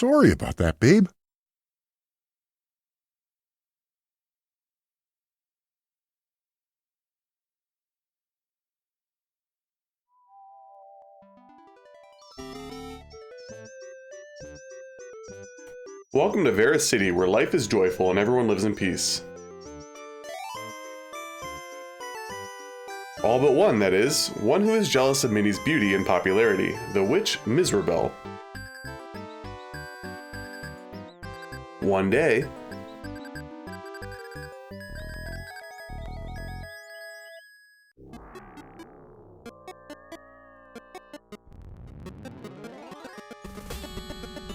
Sorry about that, babe. Welcome to Vera City, where life is joyful and everyone lives in peace. All but one, that is. One who is jealous of Minnie's beauty and popularity, the witch Mizrabel. One day,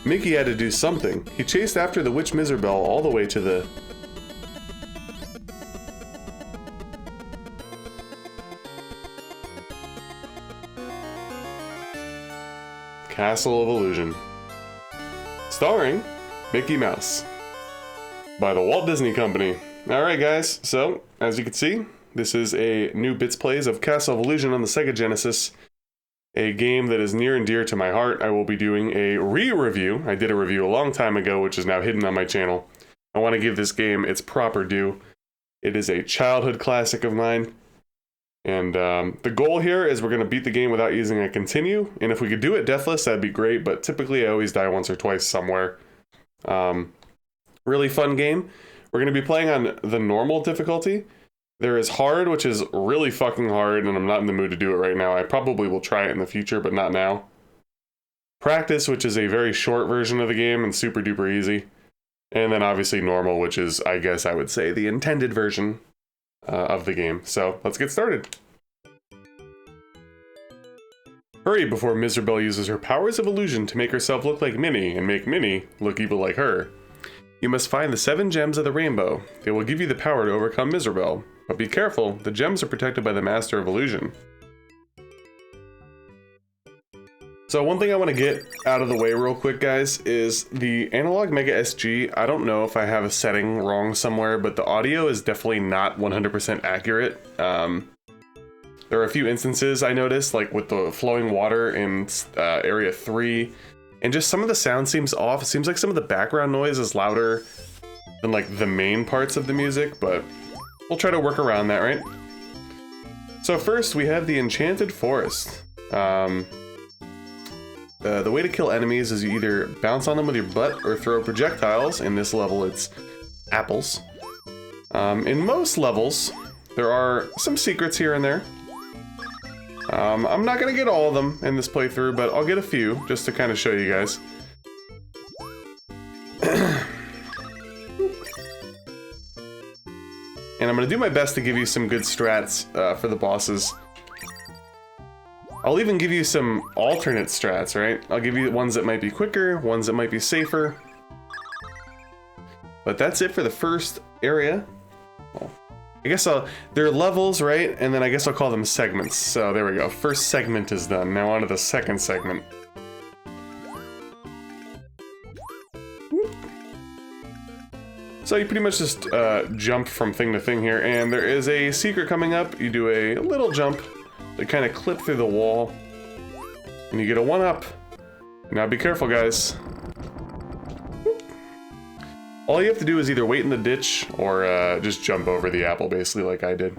Mickey had to do something. He chased after the witch Mizrabel all the way to the Castle of Illusion. Starring Mickey Mouse. By the Walt Disney Company. Alright guys, so, as you can see, this is a new Bits Plays of Castle of Illusion on the Sega Genesis. A game that is near and dear to my heart. I will be doing a re-review. I did a review a long time ago, which is now hidden on my channel. I want to give this game its proper due. It is a childhood classic of mine. And the goal here is we're going to beat the game without using a continue. And if we could do it deathless, that'd be great. But typically I always die once or twice somewhere. Really fun game. We're going to be playing on the normal difficulty. There is hard, which is really fucking hard, and I'm not in the mood to do it right now. I probably will try it in the future, but not now. Practice, which is a very short version of the game and super duper easy. And then obviously normal, which is, I guess I would say, the intended version of the game. So let's get started. Hurry before Mizrabel uses her powers of illusion to make herself look like Minnie and make Minnie look evil like her. You must find the 7 gems of the rainbow. They will give you the power to overcome Mizrabel. But be careful, the gems are protected by the Master of Illusion. So one thing I want to get out of the way real quick, guys, is the Analogue Mega SG. I don't know if I have a setting wrong somewhere, but the audio is definitely not 100% accurate. There are a few instances I noticed, like with the flowing water in Area 3, and just some of the sound seems off. It seems like some of the background noise is louder than like the main parts of the music, but we'll try to work around that, right? So first we have the Enchanted Forest. The way to kill enemies is you either bounce on them with your butt or throw projectiles. In this level it's apples. In most levels there are some secrets here and there. I'm not gonna get all of them in this playthrough, but I'll get a few just to kind of show you guys. And I'm gonna do my best to give you some good strats for the bosses. I'll even give you some alternate strats, right? I'll give you ones that might be quicker, ones that might be safer. But that's it for the first area. Well, I guess they're levels, right? And then I guess I'll call them segments. So there we go. First segment is done. Now on to the second segment. So you pretty much just jump from thing to thing here, and there is a secret coming up. You do a little jump to kind of clip through the wall, and you get a 1-up. Now be careful, guys. All you have to do is either wait in the ditch or just jump over the apple, basically like I did.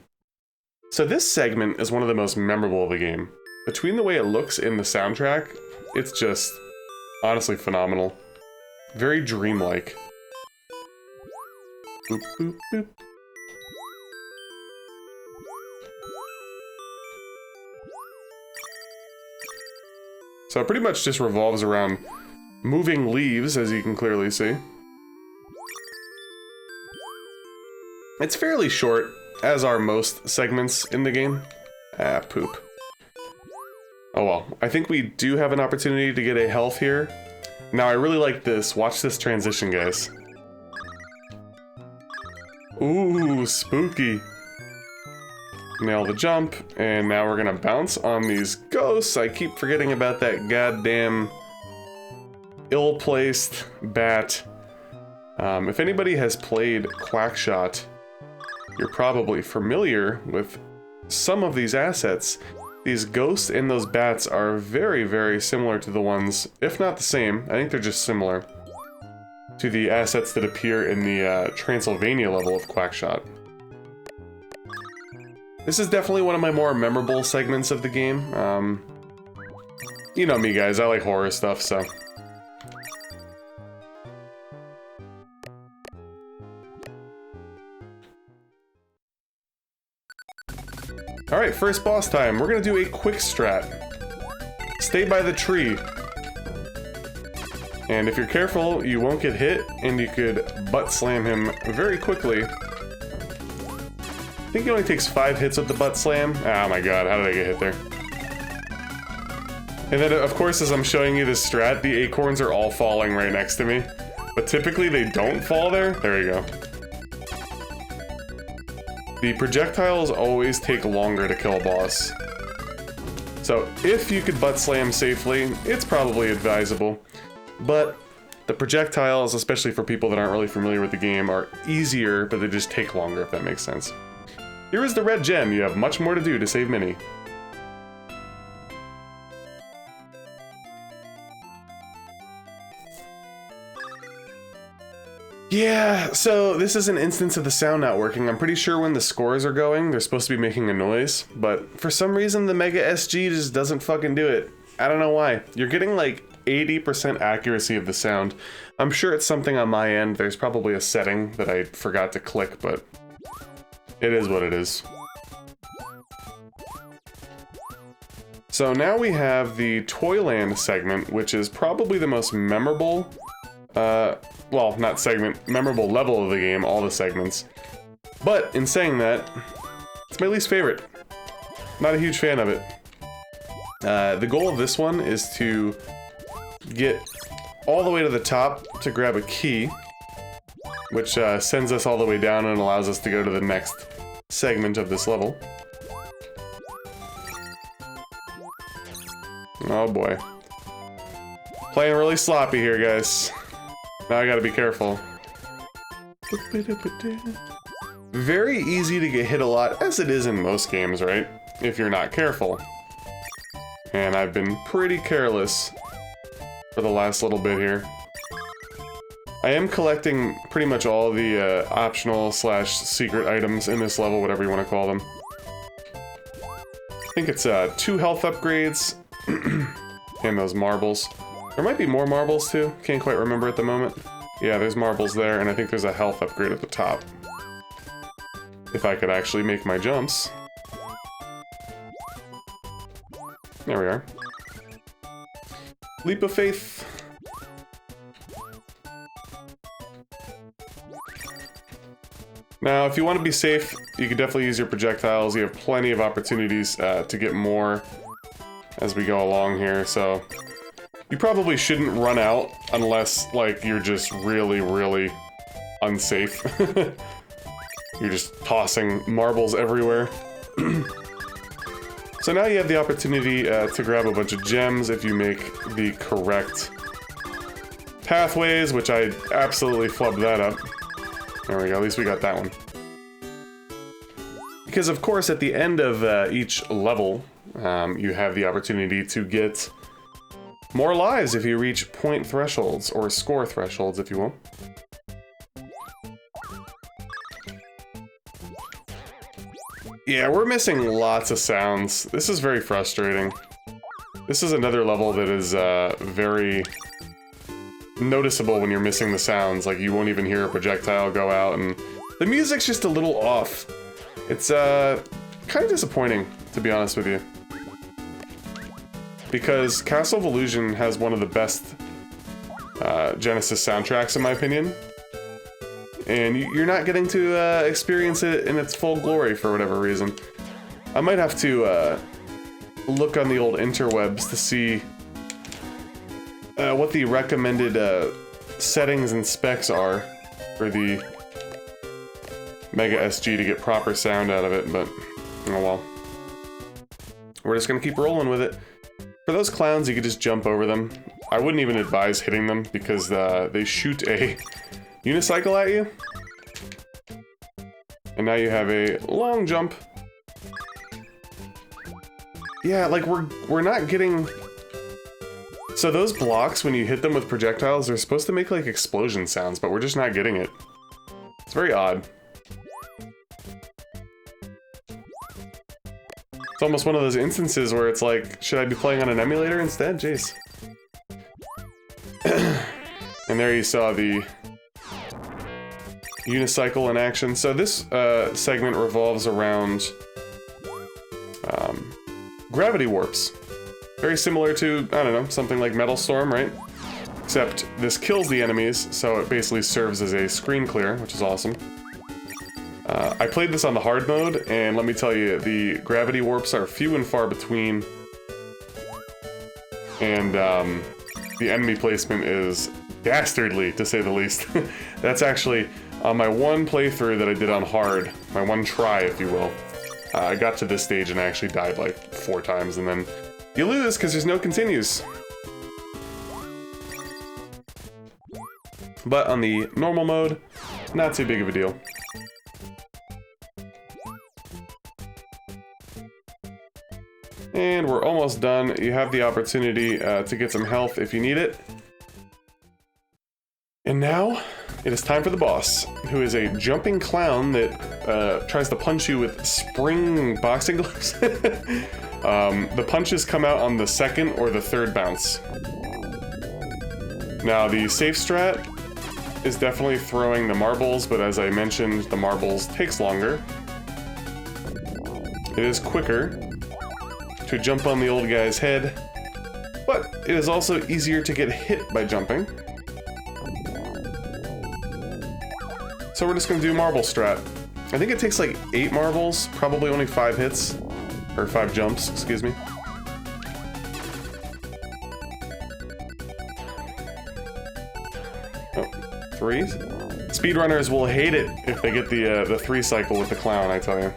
So this segment is one of the most memorable of the game. Between the way it looks in the soundtrack, it's just honestly phenomenal. Very dreamlike. Boop, boop, boop. So it pretty much just revolves around moving leaves, as you can clearly see. It's fairly short, as are most segments in the game. Ah, poop. Oh well, I think we do have an opportunity to get a health here. Now I really like this. Watch this transition, guys. Ooh, spooky. Nail the jump, and now we're gonna bounce on these ghosts. I keep forgetting about that goddamn ill-placed bat. If anybody has played Quackshot, you're probably familiar with some of these assets. These ghosts and those bats are very, very similar to the ones, if not the same. I think they're just similar. to the assets that appear in the Transylvania level of Quackshot. This is definitely one of my more memorable segments of the game. You know me, guys, I like horror stuff, so... Alright, first boss time. We're gonna do a quick strat. Stay by the tree. And if you're careful, you won't get hit, and you could butt slam him very quickly. I think it only takes 5 hits with the butt slam. Oh my god, how did I get hit there? And then, of course, as I'm showing you this strat, the acorns are all falling right next to me. But typically they don't fall there. There you go. The projectiles always take longer to kill a boss. So if you could butt slam safely, it's probably advisable. But the projectiles, especially for people that aren't really familiar with the game, are easier, but they just take longer, if that makes sense. Here is the red gem. You have much more to do to save Minnie. Yeah, so this is an instance of the sound not working. I'm pretty sure when the scores are going, they're supposed to be making a noise, but for some reason the Mega SG just doesn't fucking do it. I don't know why. You're getting like 80% accuracy of the sound. I'm sure it's something on my end. There's probably a setting that I forgot to click, but it is what it is. So now we have the Toyland segment, which is probably the most memorable, well, not segment, memorable level of the game, all the segments. But in saying that, it's my least favorite. Not a huge fan of it. The goal of this one is to get all the way to the top to grab a key, which sends us all the way down and allows us to go to the next segment of this level. Oh boy. Playing really sloppy here, guys. Now I gotta be careful. Very easy to get hit a lot, as it is in most games, right? If you're not careful. And I've been pretty careless for the last little bit here. I am collecting pretty much all the optional / secret items in this level, whatever you want to call them. I think it's 2 health upgrades and those marbles. There might be more marbles too, can't quite remember at the moment. Yeah, there's marbles there, and I think there's a health upgrade at the top. If I could actually make my jumps. There we are. Leap of faith. Now, if you want to be safe, you can definitely use your projectiles. You have plenty of opportunities to get more as we go along here, so... You probably shouldn't run out unless, like, you're just really, really unsafe. You're just tossing marbles everywhere. So now you have the opportunity to grab a bunch of gems if you make the correct pathways, which I absolutely flubbed that up. There we go, at least we got that one. Because, of course, at the end of each level, you have the opportunity to get more lives if you reach point thresholds, or score thresholds, if you will. Yeah, we're missing lots of sounds. This is very frustrating. This is another level that is very noticeable when you're missing the sounds. Like, you won't even hear a projectile go out, and the music's just a little off. It's kind of disappointing, to be honest with you. Because Castle of Illusion has one of the best Genesis soundtracks, in my opinion. And you're not getting to experience it in its full glory for whatever reason. I might have to look on the old interwebs to see what the recommended settings and specs are for the Mega SG to get proper sound out of it, but oh well. We're just gonna keep rolling with it. For those clowns, you could just jump over them. I wouldn't even advise hitting them because they shoot a unicycle at you. And now you have a long jump. Yeah, like we're not getting So those blocks, when you hit them with projectiles, they're supposed to make like explosion sounds, but we're just not getting it. It's very odd. It's almost one of those instances where it's like, should I be playing on an emulator instead? Jeez. And there you saw the unicycle in action. So this segment revolves around gravity warps. Very similar to, I don't know, something like Metal Storm, right? Except this kills the enemies, so it basically serves as a screen clear, which is awesome. I played this on the hard mode, and let me tell you, the gravity warps are few and far between. And the enemy placement is dastardly, to say the least. That's actually on my one playthrough that I did on hard, my one try, if you will. I got to this stage and I actually died like 4 times, and then you lose because there's no continues. But on the normal mode, not too big of a deal. And we're almost done. You have the opportunity to get some health if you need it. And now, it is time for the boss, who is a jumping clown that tries to punch you with spring boxing gloves. The punches come out on the 2nd or the 3rd bounce. Now, the safe strat is definitely throwing the marbles, but as I mentioned, the marbles takes longer. It is quicker to jump on the old guy's head, but it is also easier to get hit by jumping. So we're just gonna do marble strat. I think it takes like 8 marbles, probably only 5 hits, or 5 jumps, excuse me. Oh, 3. Speedrunners will hate it if they get the 3 cycle with the clown, I tell you.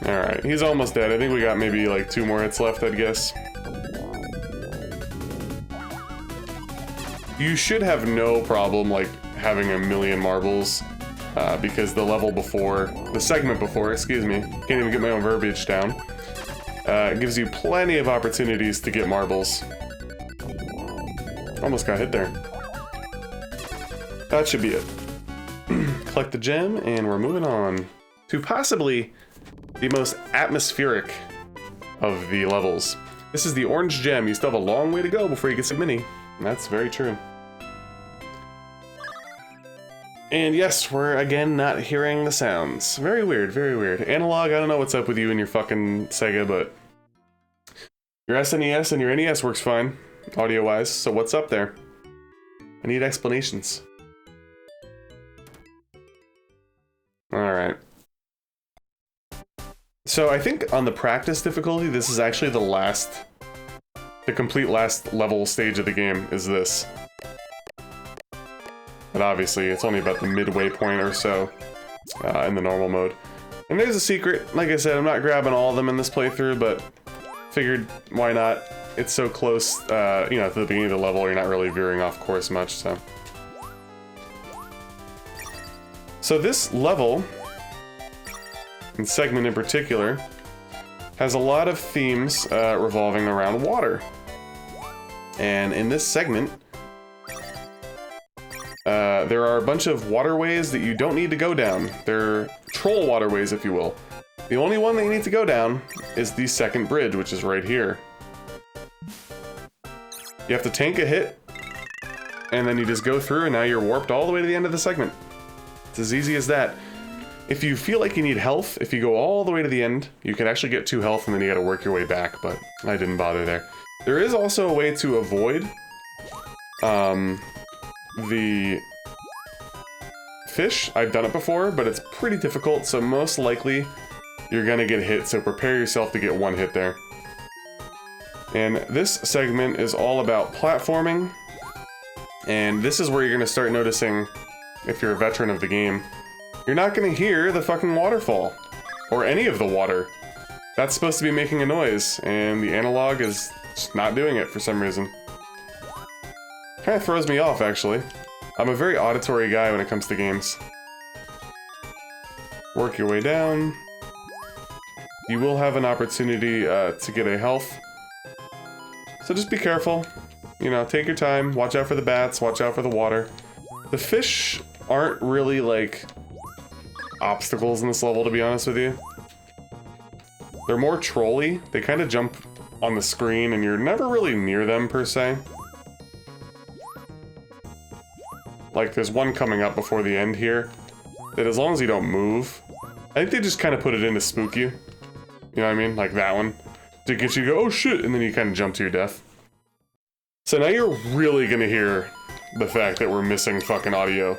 Alright, he's almost dead. I think we got maybe like 2 more hits left, I'd guess. You should have no problem like having a million marbles because the level before, the segment before, excuse me, can't even get my own verbiage down. It gives you plenty of opportunities to get marbles. Almost got hit there. That should be it. Collect the gem and we're moving on to possibly the most atmospheric of the levels. This is the orange gem. You still have a long way to go before you get to mini. And that's very true. And yes, we're again not hearing the sounds. Very weird, very weird. Analog, I don't know what's up with you and your fucking Sega, but your SNES and your NES works fine, audio-wise, so what's up there? I need explanations. Alright. So I think on the practice difficulty, this is actually the complete last level stage of the game is this. But obviously, it's only about the midway point or so in the normal mode. And there's a secret. Like I said, I'm not grabbing all of them in this playthrough, but figured why not? It's so close, you know, to the beginning of the level, you're not really veering off course much, so. So this level, and segment in particular, has a lot of themes revolving around water. And in this segment, there are a bunch of waterways that you don't need to go down. They're troll waterways, if you will. The only one that you need to go down is the second bridge, which is right here. You have to tank a hit, and then you just go through, and now you're warped all the way to the end of the segment. It's as easy as that. If you feel like you need health, if you go all the way to the end, you can actually get 2 health, and then you gotta work your way back, but I didn't bother there. There is also a way to avoid the fish. I've done it before, but it's pretty difficult, so most likely you're gonna get hit, so prepare yourself to get 1 hit there. And this segment is all about platforming, and this is where you're gonna start noticing, if you're a veteran of the game, you're not gonna hear the fucking waterfall, or any of the water. That's supposed to be making a noise, and the analog is It's not doing it for some reason. Kind of throws me off, actually. I'm a very auditory guy when it comes to games. Work your way down. You will have an opportunity to get a health. So just be careful. You know, take your time. Watch out for the bats. Watch out for the water. The fish aren't really, like, obstacles in this level, to be honest with you. They're more trolly. They kind of jump on the screen, and you're never really near them, per se. Like, there's one coming up before the end here, that as long as you don't move, I think they just kind of put it in to spook you. You know what I mean? Like that one. To get you to go, oh shit, and then you kind of jump to your death. So now you're really gonna hear the fact that we're missing fucking audio.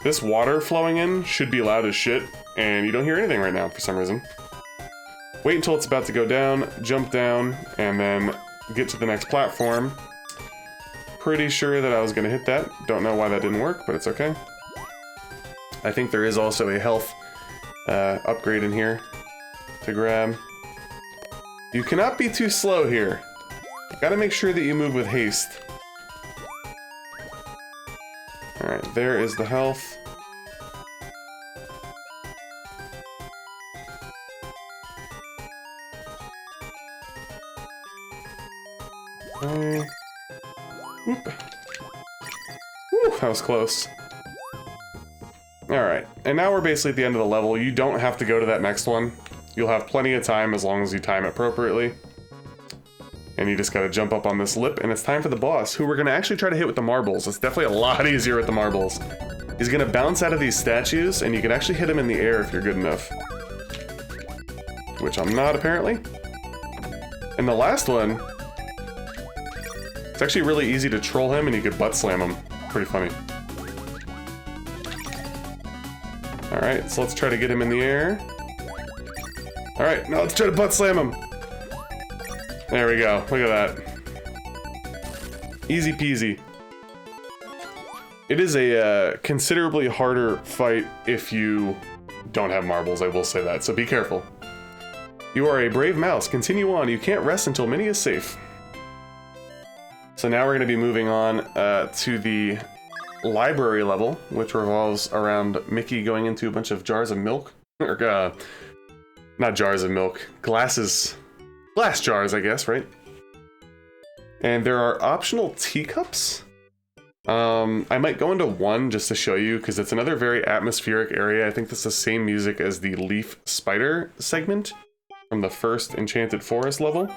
This water flowing in should be loud as shit, and you don't hear anything right now for some reason. Wait until it's about to go down, jump down, and then get to the next platform. Pretty sure that I was gonna hit that. Don't know why that didn't work, but it's okay. I think there is also a health upgrade in here to grab. You cannot be too slow here. You gotta make sure that you move with haste. Alright, there is the health. Okay. Whoop. Whew, that was close. Alright, and now we're basically at the end of the level. You don't have to go to that next one. You'll have plenty of time as long as you time it appropriately. And you just gotta jump up on this lip, and it's time for the boss, who we're gonna actually try to hit with the marbles. It's definitely a lot easier with the marbles. He's gonna bounce out of these statues, and you can actually hit him in the air if you're good enough. Which I'm not, apparently. And the last one, it's actually really easy to troll him, and you could butt slam him. Pretty funny. Alright, so let's try to get him in the air. Alright, now let's try to butt slam him. There we go, look at that. Easy peasy. It is a considerably harder fight if you don't have marbles, I will say that, so be careful. You are a brave mouse, continue on, you can't rest until Minnie is safe. So now we're going to be moving on to the library level, which revolves around Mickey going into a bunch of jars of milk. Or, not jars of milk, glass jars, I guess, right? And there are optional teacups. I might go into one just to show you, because it's another very atmospheric area. I think this is the same music as the Leaf Spider segment from the first Enchanted Forest level.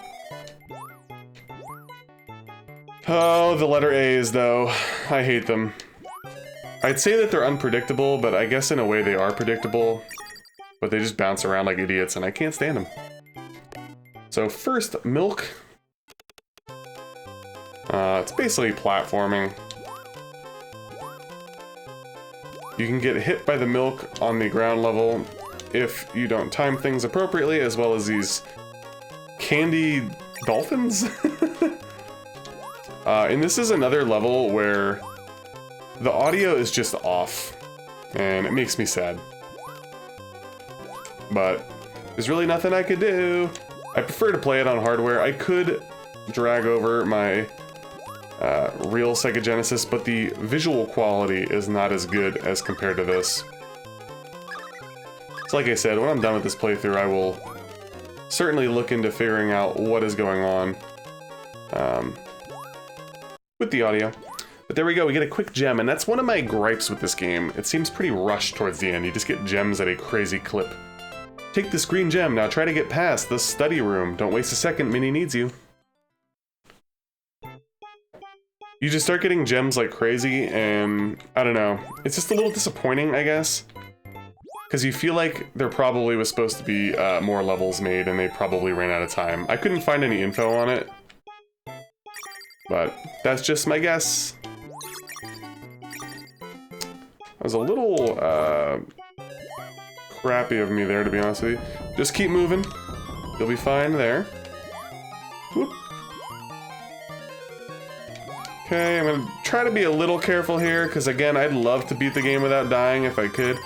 Oh, the letter A's, though. I hate them. I'd say that they're unpredictable, but I guess in a way they are predictable. But they just bounce around like idiots, and I can't stand them. So first, milk. It's basically platforming. You can get hit by the milk on the ground level if you don't time things appropriately, as well as these candy dolphins. And this is another level where the audio is just off, and it makes me sad. But there's really nothing I could do. I prefer to play it on hardware. I could drag over my real Sega Genesis, but the visual quality is not as good as compared to this. So like I said, when I'm done with this playthrough, I will certainly look into figuring out what is going on with the audio. But there we go, we get a quick gem, and that's one of my gripes with this game. It seems pretty rushed towards the end. You just get gems at a crazy clip. Take this green gem, now try to get past the study room. Don't waste a second, Minnie needs you. You just start getting gems like crazy, and I don't know. It's just a little disappointing, I guess. Because you feel like there probably was supposed to be more levels made, and they probably ran out of time. I couldn't find any info on it. But that's just my guess. That was a little crappy of me there, to be honest with you. Just keep moving. You'll be fine there. Whoop. Okay, I'm gonna try to be a little careful here, because again, I'd love to beat the game without dying if I could.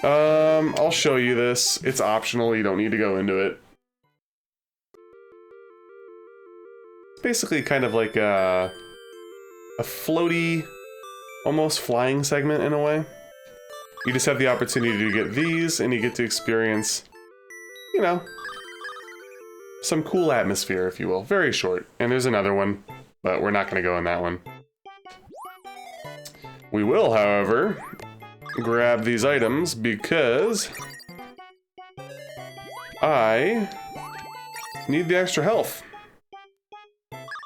I'll show you this. It's optional, you don't need to go into it. basically kind of like a floaty, almost flying segment in a way. You just have the opportunity to get these, and you get to experience, you know, some cool atmosphere, if you will. Very short. And there's another one, but we're not going to go in that one. We will, however, grab these items because I need the extra health.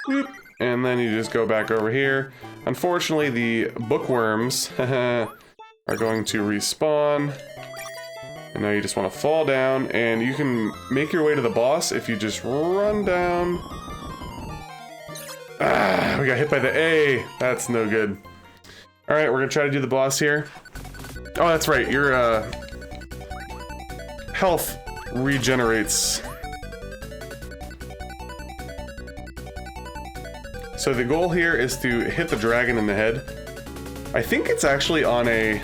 Whoop. And then you just go back over here. Unfortunately, the bookworms are going to respawn. And now you just want to fall down, and you can make your way to the boss if you just run down. Ah, we got hit by the A. That's no good. Alright, we're gonna try to do the boss here. Oh, that's right, your health regenerates. So the goal here is to hit the dragon in the head. I think it's actually on a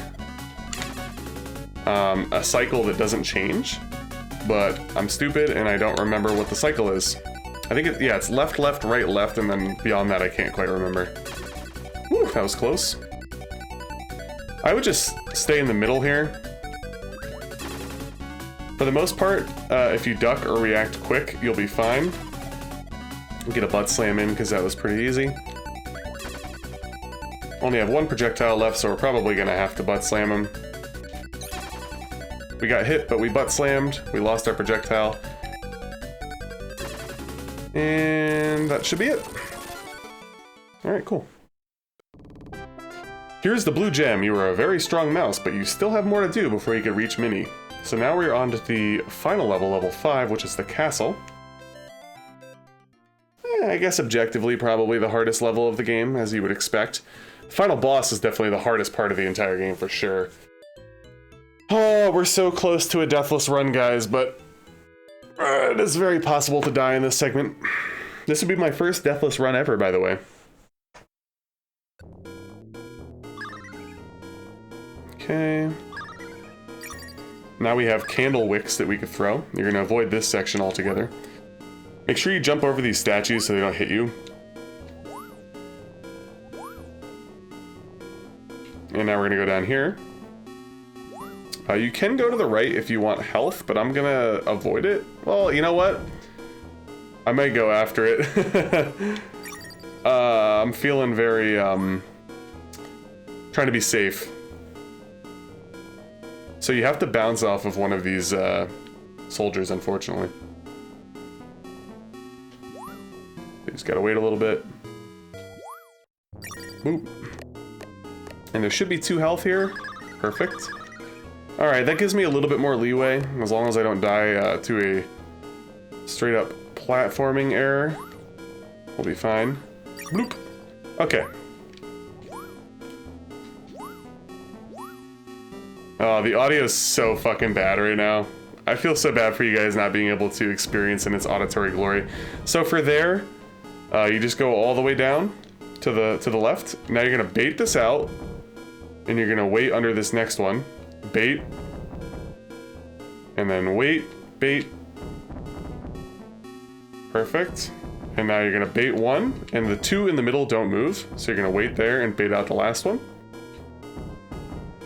cycle that doesn't change, but I'm stupid and I don't remember what the cycle is. I think yeah, it's left, left, right, left, and then beyond that I can't quite remember. Whew, that was close. I would just stay in the middle here. For the most part, if you duck or react quick, you'll be fine. Get a butt slam in because that was pretty easy. Only have one projectile left, so we're probably gonna have to butt slam him. We got hit, but we butt slammed. We lost our projectile. And that should be it. Alright, cool. Here's the blue gem. You are a very strong mouse, but you still have more to do before you can reach Minnie. So now we're on to the final level, level 5, which is the castle. I guess objectively probably the hardest level of the game, as you would expect. The final boss is definitely the hardest part of the entire game for sure. Oh, we're so close to a deathless run, guys, but it is very possible to die in this segment. This would be my first deathless run ever, by the way. Okay. Now we have candle wicks that we could throw. You're gonna avoid this section altogether. Make sure you jump over these statues so they don't hit you. And now we're gonna go down here. You can go to the right if you want health, but I'm gonna avoid it. Well, you know what? I might go after it. I'm feeling very, trying to be safe. So you have to bounce off of one of these soldiers, unfortunately. You just gotta wait a little bit. Boop. And there should be 2 health here. Perfect. Alright, that gives me a little bit more leeway, as long as I don't die to a straight up platforming error. We'll be fine. Bloop. Okay. Oh, the audio is so fucking bad right now. I feel so bad for you guys not being able to experience in its auditory glory. So for there, you just go all the way down to the left. Now you're gonna bait this out, and you're gonna wait under this next one. Bait. And then wait, bait. Perfect. And now you're gonna bait one, and the 2 in the middle don't move. So you're gonna wait there and bait out the last one.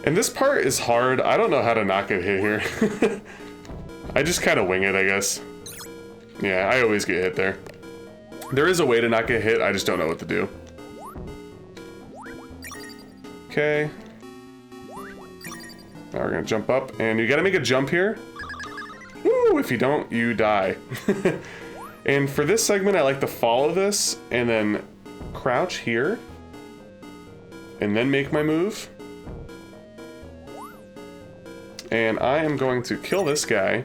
And this part is hard. I don't know how to not get hit here. I just kind of wing it, I guess. Yeah, I always get hit there. There is a way to not get hit, I just don't know what to do. Okay. Now we're gonna jump up, and you gotta make a jump here. Woo, if you don't, you die. And for this segment, I like to follow this, and then crouch here, and then make my move. And I am going to kill this guy.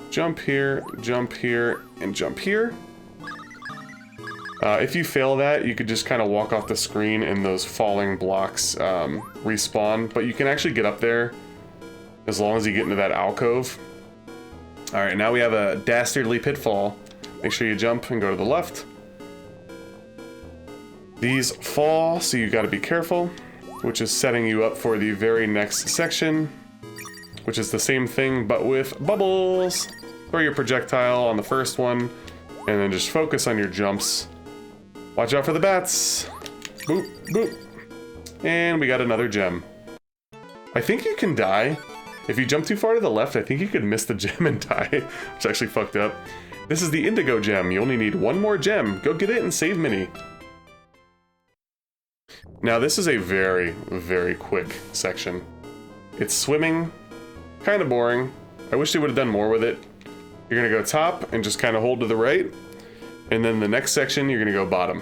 Jump here, and jump here. If you fail that, you could just kind of walk off the screen and those falling blocks respawn, but you can actually get up there as long as you get into that alcove. Alright, now we have a dastardly pitfall. Make sure you jump and go to the left. These fall, so you gotta be careful, which is setting you up for the very next section, which is the same thing, but with bubbles. Throw your projectile on the first one, and then just focus on your jumps. Watch out for the bats. Boop, boop. And we got another gem. I think you can die. If you jump too far to the left, I think you could miss the gem and die, which is actually fucked up. This is the indigo gem. You only need one more gem. Go get it and save Minnie. Now this is a very, very quick section. It's swimming, kind of boring. I wish they would have done more with it. You're gonna go top and just kind of hold to the right. And then the next section, you're gonna go bottom.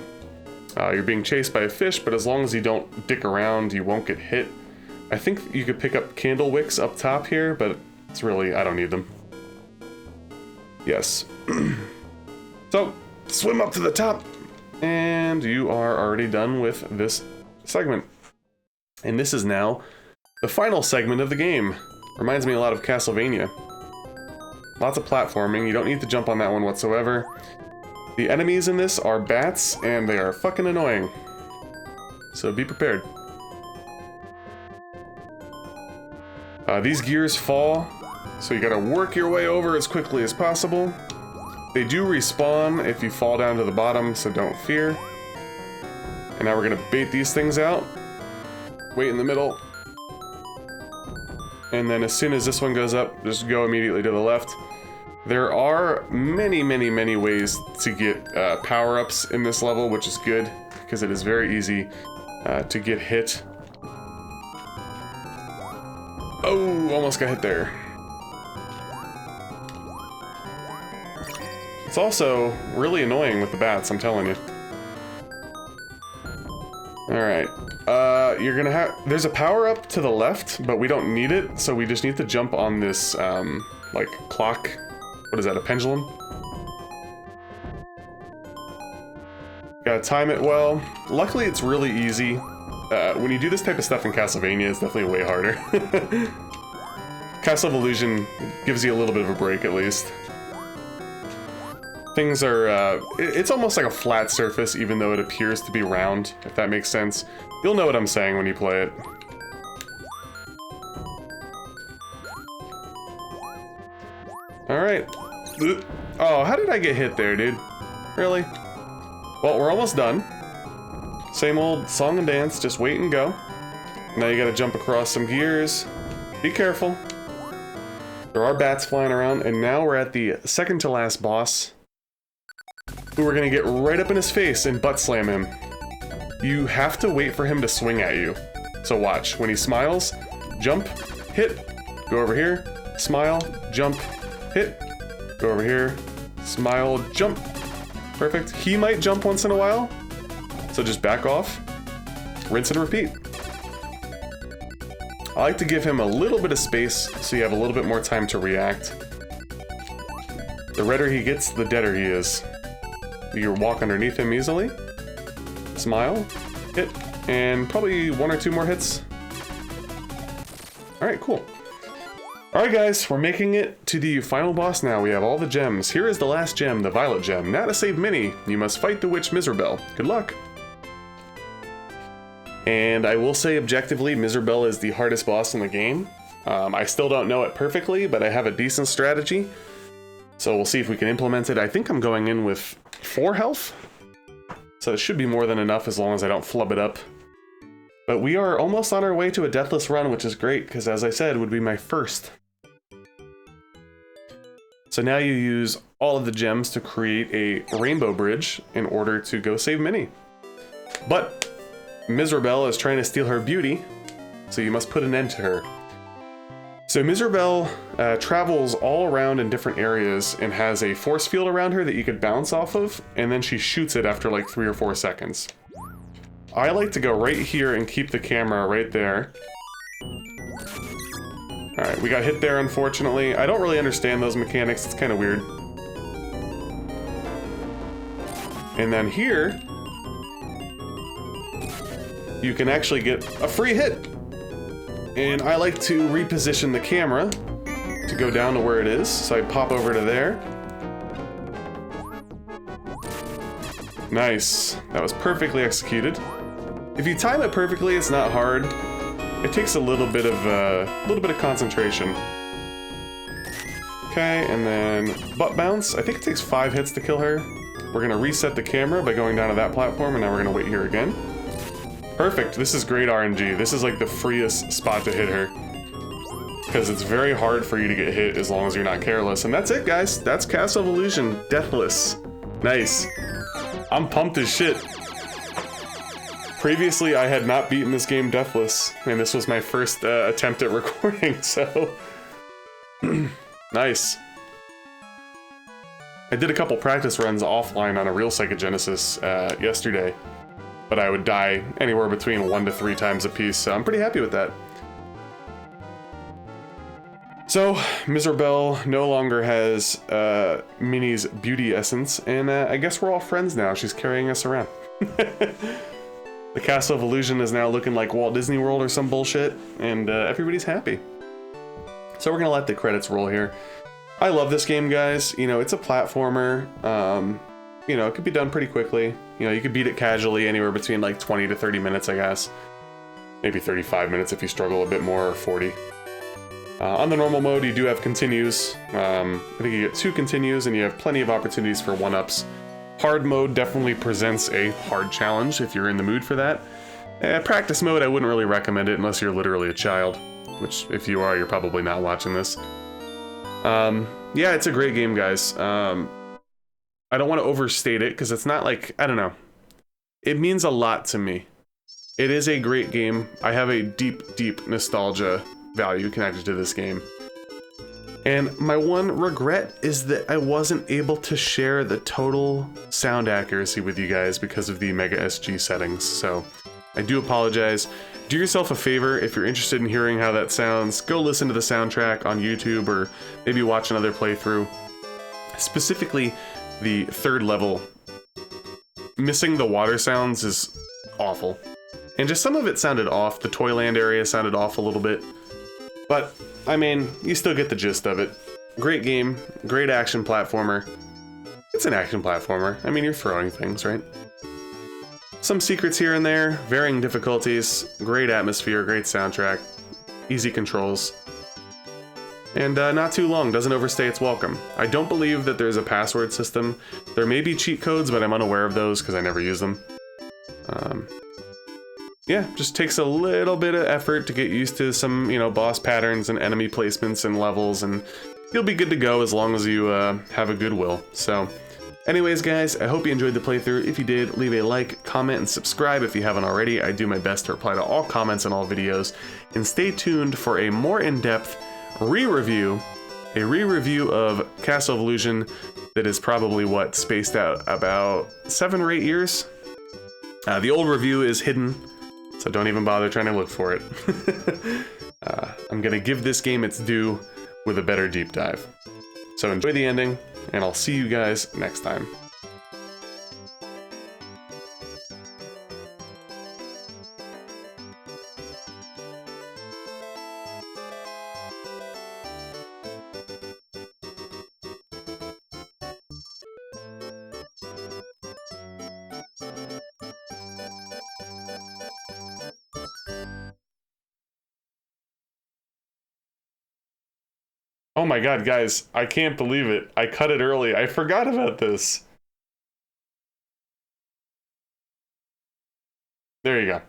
You're being chased by a fish, but as long as you don't dick around, you won't get hit. I think you could pick up candle wicks up top here, but it's really, I don't need them. Yes. So, swim up to the top, and you are already done with this segment. And this is now the final segment of the game. Reminds me a lot of Castlevania. Lots of platforming, you don't need to jump on that one whatsoever. The enemies in this are bats, and they are fucking annoying. So be prepared. These gears fall, so you gotta work your way over as quickly as possible. They do respawn if you fall down to the bottom, so don't fear. And now we're gonna bait these things out. Wait in the middle. And then as soon as this one goes up, just go immediately to the left. There are many, many, many ways to get power-ups in this level, which is good, because it is very easy to get hit. Oh, almost got hit there. It's also really annoying with the bats, I'm telling you. Alright, you're gonna have... There's a power-up to the left, but we don't need it, so we just need to jump on this, like, clock. What is that, a pendulum? Gotta time it well. Luckily, it's really easy. When you do this type of stuff in Castlevania, it's definitely way harder. Castle of Illusion gives you a little bit of a break, at least. Things are, it's almost like a flat surface, even though it appears to be round, if that makes sense. You'll know what I'm saying when you play it. Alright. Oh, how did I get hit there, dude? Really? Well, we're almost done. Same old song and dance, just wait and go. Now you gotta jump across some gears. Be careful. There are bats flying around, and now we're at the second to last boss, who we're gonna get right up in his face and butt slam him. You have to wait for him to swing at you. So watch, when he smiles, jump, hit, go over here, smile, jump, hit, go over here, smile, jump. Perfect. He might jump once in a while, so just back off, rinse and repeat. I like to give him a little bit of space so you have a little bit more time to react. The redder he gets, the deader he is. You walk underneath him easily, smile, hit, and probably one or two more hits. Alright, cool. Alright guys, we're making it to the final boss now. We have all the gems. Here is the last gem, the violet gem. Now to save Minnie, you must fight the witch Mizrabel. Good luck. And I will say objectively, Mizrabel is the hardest boss in the game. I still don't know it perfectly, but I have a decent strategy. So we'll see if we can implement it. I think I'm going in with 4 health. So it should be more than enough as long as I don't flub it up. But we are almost on our way to a deathless run, which is great, because as I said, would be my first. So now you use all of the gems to create a rainbow bridge in order to go save Minnie. But Mizrabel is trying to steal her beauty, so you must put an end to her. So Mizrabel travels all around in different areas and has a force field around her that you could bounce off of, and then she shoots it after like 3 or 4 seconds. I like to go right here and keep the camera right there. Alright, we got hit there unfortunately. I don't really understand those mechanics, it's kind of weird. And then here, you can actually get a free hit. And I like to reposition the camera to go down to where it is. So I pop over to there. Nice. That was perfectly executed. If you time it perfectly, it's not hard. It takes a little bit of concentration. Okay, and then butt bounce. I think it takes 5 hits to kill her. We're gonna reset the camera by going down to that platform, and now we're gonna wait here again. Perfect, this is great RNG. This is like the freest spot to hit her, because it's very hard for you to get hit as long as you're not careless. And that's it, guys. That's Castle of Illusion, Deathless. Nice. I'm pumped as shit. Previously, I had not beaten this game Deathless, and this was my first attempt at recording, so... Nice. I did a couple practice runs offline on a real Sega Genesis yesterday, but I would die anywhere between 1 to 3 times a piece, so I'm pretty happy with that. So, Mizrabel no longer has Minnie's beauty essence, and I guess we're all friends now. She's carrying us around. The Castle of Illusion is now looking like Walt Disney World or some bullshit, and everybody's happy. So we're gonna let the credits roll here. I love this game, guys. You know, it's a platformer. You know, it could be done pretty quickly. You know, you could beat it casually, anywhere between like 20 to 30 minutes, I guess. Maybe 35 minutes if you struggle a bit more, or 40. On the normal mode, you do have continues. I think you get 2 continues, and you have plenty of opportunities for 1-ups. Hard mode definitely presents a hard challenge if you're in the mood for that. Practice mode, I wouldn't really recommend it unless you're literally a child, which if you are, you're probably not watching this. Yeah, it's a great game, guys. I don't want to overstate it because it's not like, I don't know. It means a lot to me. It is a great game. I have a deep, deep nostalgia value connected to this game. And my one regret is that I wasn't able to share the total sound accuracy with you guys because of the Mega SG settings, so I do apologize. Do yourself a favor, if you're interested in hearing how that sounds, go listen to the soundtrack on YouTube or maybe watch another playthrough. Specifically, the 3rd level. Missing the water sounds is awful. And just some of it sounded off. The Toyland area sounded off a little bit. But, I mean, you still get the gist of it. Great game, great action platformer. It's an action platformer. I mean, you're throwing things, right? Some secrets here and there, varying difficulties, great atmosphere, great soundtrack, easy controls. And not too long, doesn't overstay its welcome. I don't believe that there's a password system. There may be cheat codes, but I'm unaware of those because I never use them. Yeah, just takes a little bit of effort to get used to some, you know, boss patterns and enemy placements and levels, and you'll be good to go as long as you have a good will. So, anyways, guys, I hope you enjoyed the playthrough. If you did, leave a like, comment, and subscribe if you haven't already. I do my best to reply to all comments and all videos. And stay tuned for a more in-depth re-review of Castle of Illusion that is probably, what, spaced out about 7 or 8 years? The old review is hidden, so don't even bother trying to look for it. I'm gonna give this game its due with a better deep dive. So enjoy the ending, and I'll see you guys next time. Oh my god, guys, I can't believe it. I cut it early. I forgot about this. There you go.